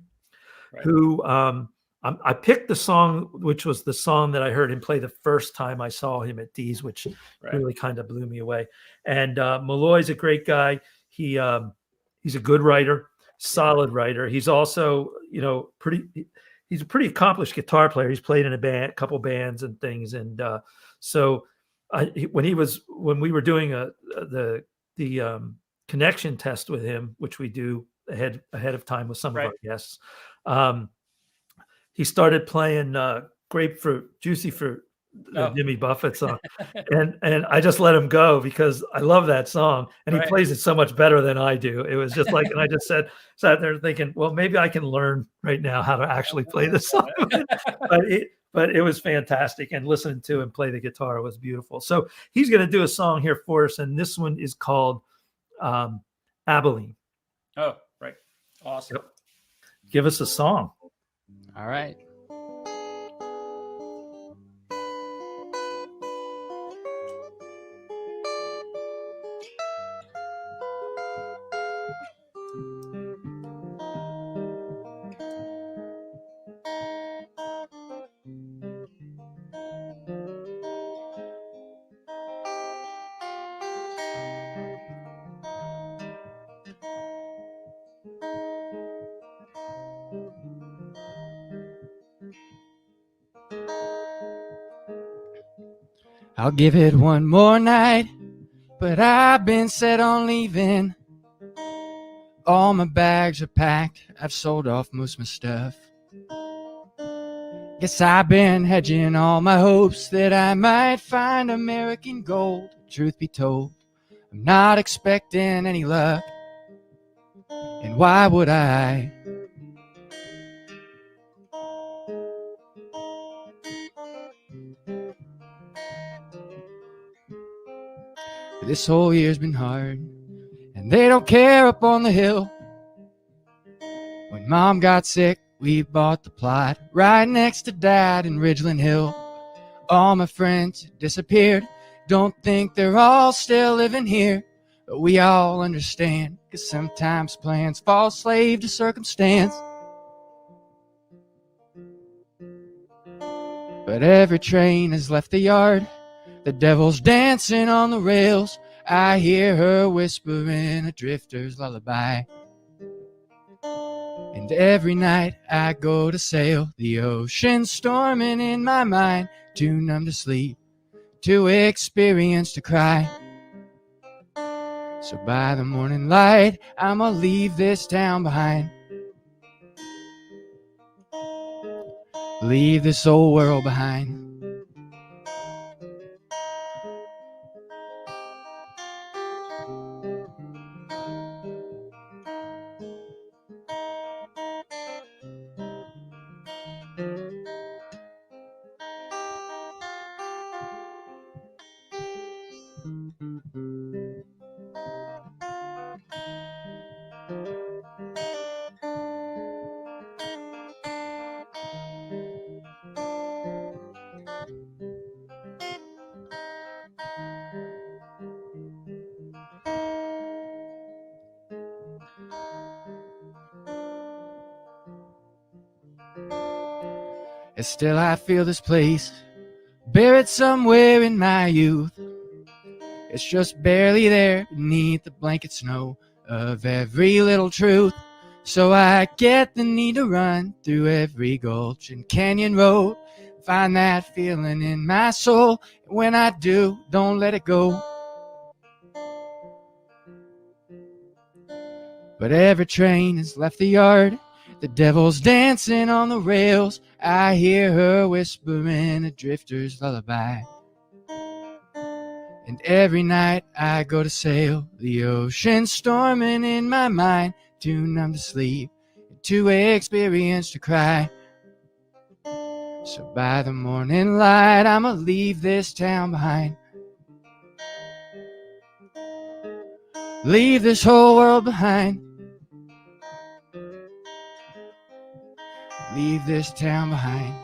who I picked the song, which was the song that I heard him play the first time I saw him at Dee's, which really kind of blew me away. And Malloy's a great guy. He's a good writer, solid writer. He's also, he's a pretty accomplished guitar player. He's played in a couple bands and things. And so when we were doing the connection test with him, which we do ahead of time with some of our guests, he started playing Grapefruit, Juicy Fruit, Jimmy Buffett song. and I just let him go because I love that song, and he plays it so much better than I do. It was just like, and I just sat there thinking, well, maybe I can learn right now how to actually play this song. but it was fantastic. And listening to him play the guitar was beautiful. So he's going to do a song here for us. And this one is called Abilene. Oh, right. Awesome. Yep. Give us a song. All right. I'll give it one more night, but I've been set on leaving. All my bags are packed, I've sold off most of my stuff. Guess I've been hedging all my hopes that I might find American gold. Truth be told, I'm not expecting any luck, and why would I? This whole year's been hard, and they don't care up on the hill. When Mom got sick, we bought the plot right next to Dad in Ridgeland Hill. All my friends disappeared, don't think they're all still living here. But we all understand, 'cause sometimes plans fall slave to circumstance. But every train has left the yard, the devil's dancing on the rails. I hear her whispering a drifter's lullaby. And every night I go to sail, the ocean storming in my mind. Too numb to sleep, too experienced to cry. So by the morning light, I'ma leave this town behind. Leave this old world behind. And still I feel this place buried somewhere in my youth. It's just barely there beneath the blanket snow of every little truth. So I get the need to run through every gulch and canyon road, find that feeling in my soul. And when I do, don't let it go. But every train has left the yard, the devil's dancing on the rails. I hear her whispering a drifter's lullaby. And every night I go to sail, the ocean storming in my mind. Too numb to sleep, too experienced to cry. So by the morning light, I'ma leave this town behind. Leave this whole world behind. Leave this town behind.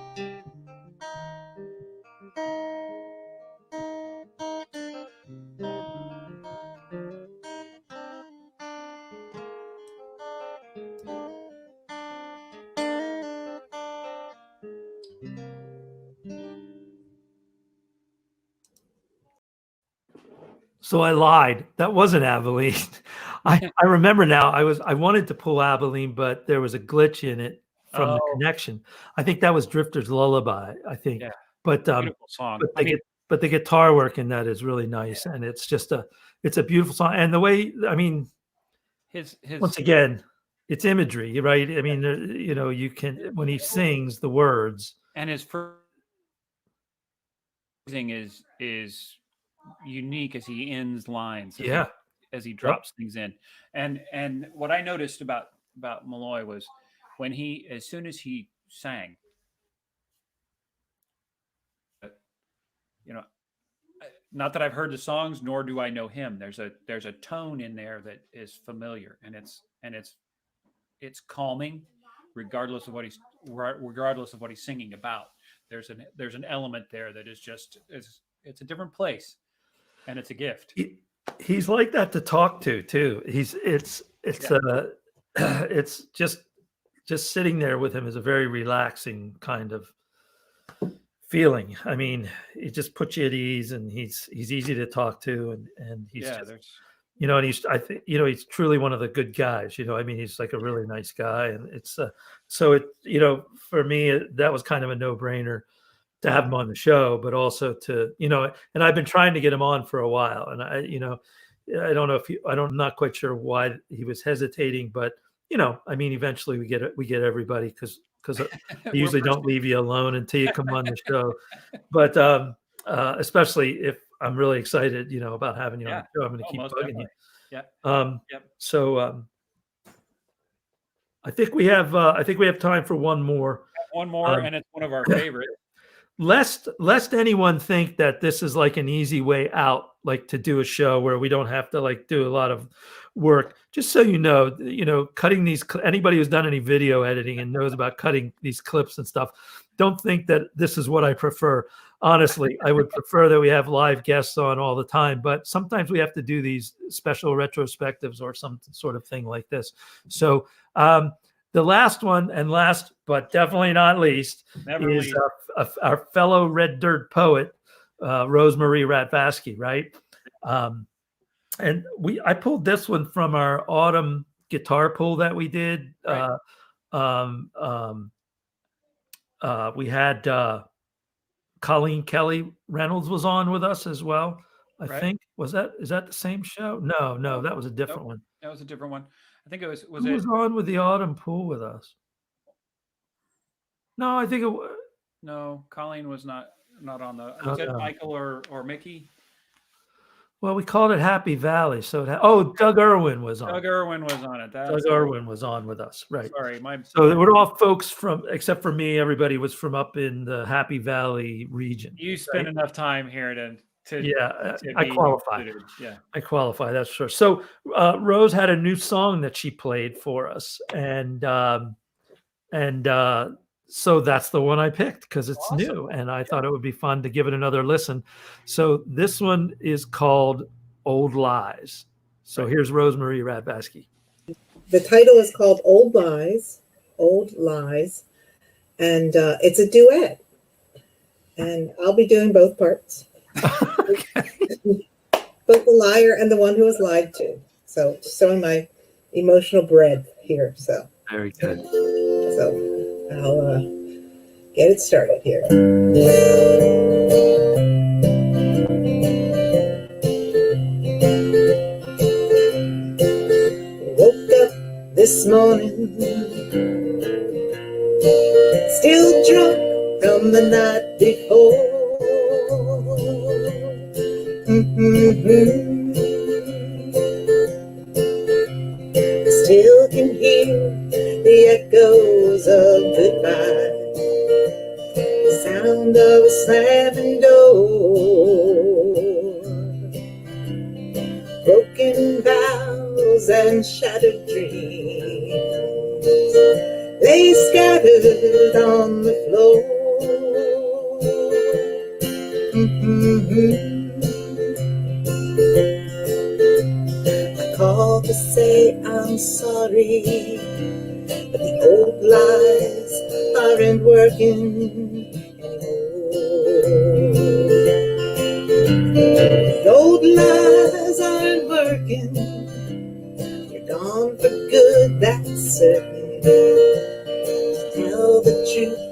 So I lied. That wasn't Abilene. I remember now. I wanted to pull Abilene, but there was a glitch in it from the connection. I think that was Drifter's Lullaby. I think, Yeah. but Beautiful song. but the guitar work in that is really nice, and it's just it's a beautiful song. And the way, I mean, his once again, it's imagery, right? I mean, you know, you can when he sings the words, and his phrasing is unique as he ends lines. As he drops things in. And what I noticed about Malloy was when as soon as he sang, not that I've heard the songs, nor do I know him. There's a tone in there that is familiar, and it's calming, regardless of what he's singing about. There's an element there that is just it's a different place, and it's a gift. He's like that to talk to too. It's just sitting there with him is a very relaxing kind of feeling. I mean, he just puts you at ease, and he's easy to talk to, and he's and he's truly one of the good guys. I mean, he's like a really nice guy, and it's so for me that was kind of a no-brainer to have him on the show, but also to and I've been trying to get him on for a while, and I don't know I'm not quite sure why he was hesitating, but I mean, eventually we get everybody because I usually don't leave you alone until you come on the show. But especially if I'm really excited, about having you on the show, I'm going to keep bugging you. Yeah. So I think we have time for one more. One more, and it's one of our favorites. Lest anyone think that this is like an easy way out, like to do a show where we don't have to like do a lot of work. Just so cutting these, anybody who's done any video editing and knows about cutting these clips and stuff, don't think that this is what I prefer. Honestly, I would prefer that we have live guests on all the time, but sometimes we have to do these special retrospectives or some sort of thing like this. So the last one, and last but definitely not least, is our fellow Red Dirt poet, Rosemarie Radvasky, right? And I pulled this one from our autumn guitar pool that we did. Right. We had Colleen Kelly Reynolds was on with us as well. I think is that the same show? No, that was a different one. That was a different one. I think it was. Who was on with the autumn pool with us? No, I think it was. No, Colleen was not on the. Was it Michael or Mickey? Well, we called it Happy Valley. So Doug Irwin was on. Doug Irwin was on it. Doug Irwin was on with us, right? Sorry, so we're all folks from, except for me, everybody was from up in the Happy Valley region. You spent enough time here to I qualify. Considered. Yeah, I qualify. That's sure. So Rose had a new song that she played for us, and so that's the one I picked because it's awesome. New, and I thought it would be fun to give it another listen. So this one is called Old Lies. So here's Rosemarie Radvasky. The title is called Old Lies, and it's a duet. And I'll be doing both parts. Both the liar and the one who was lied to. So just showing my emotional breadth here. So very good. So I'll get it started here. Woke up this morning, still drunk from the night before. Still can hear the echoes of goodbye, the sound of a slamming door, broken vows and shattered dreams lay scattered on the floor. I called to say I'm sorry, but the old lies aren't working anymore. The old lies aren't working. You're gone for good, that's certain. To tell the truth,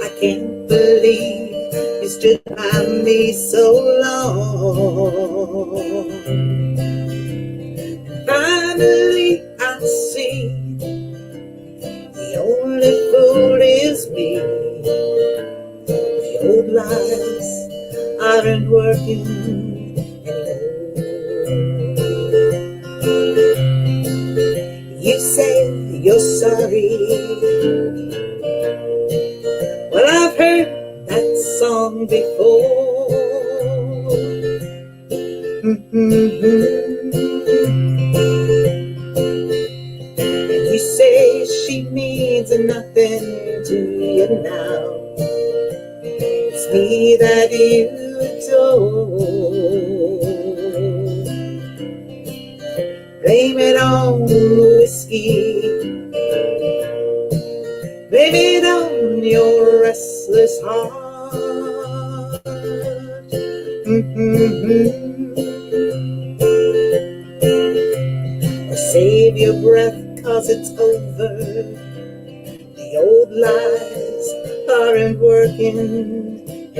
I can't believe you stood by me so long. And finally I see the only fool is me. The old lies aren't working anymore. You say you're sorry. Well, I've heard that song before. And you say she means nothing to you now. It's me that you adore. Blame it on the whiskey. Blame it on your restless heart. Save your breath, 'cause it's over. The old lies aren't working anymore.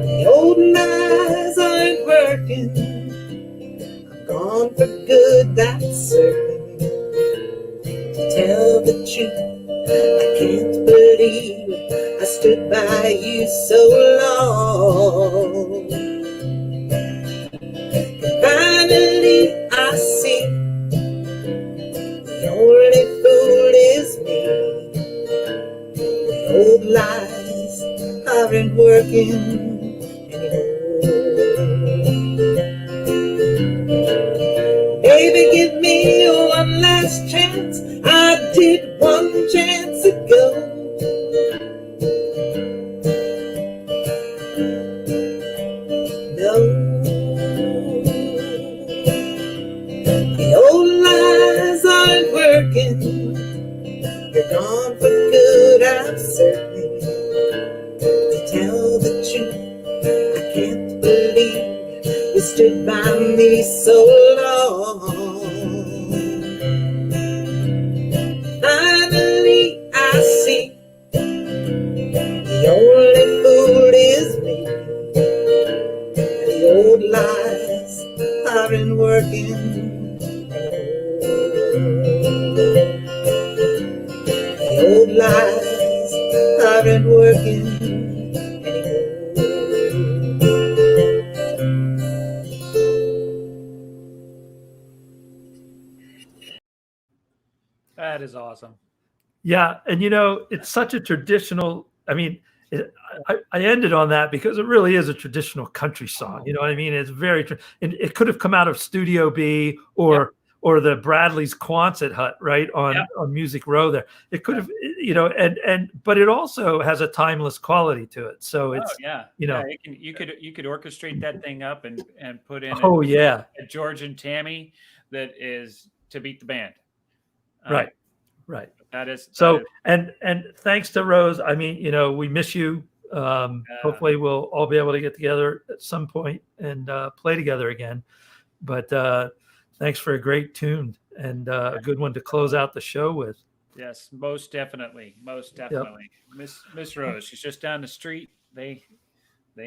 The old lies aren't working. I'm gone for good, that's certain. To tell the truth, I can't believe I stood by you so long. Finally, I see the only fool is me. The old lies aren't working anymore. Baby, give me one last chance. I did one chance ago. No. The old lies aren't working. You're gone for good, I'm certain. To tell the truth, I can't believe you stood by me so long. Finally, I see the only fool is me. The old lies aren't working. The old lies aren't working anymore. That is awesome. Yeah, and it's such a traditional. I mean, I ended on that because it really is a traditional country song. You know what I mean? It's very, and it could have come out of Studio B or the Bradley's Quonset Hut, right on Music Row. There, it could have, but it also has a timeless quality to it. So it's, you could orchestrate that thing up and put in a George and Tammy that is to beat the band. Right. That is so. And thanks to Rose. I mean, we miss you. Hopefully, we'll all be able to get together at some point and play together again. But thanks for a great tune and a good one to close out the show with. Yes, most definitely. Miss Rose, she's just down the street. They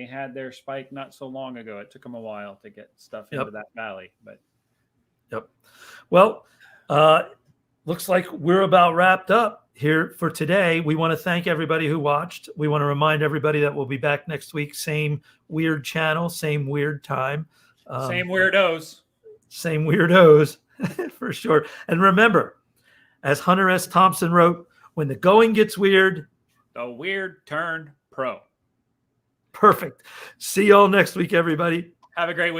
had their spike not so long ago. It took them a while to get stuff into that valley, but. Well, looks like we're about wrapped up here for today. We want to thank everybody who watched. We want to remind everybody that we'll be back next week. Same weird channel, same weird time. Same weirdos. Same weirdos, for sure. And remember, as Hunter S. Thompson wrote, when the going gets weird, the weird turn pro. Perfect. See y'all next week, everybody. Have a great week.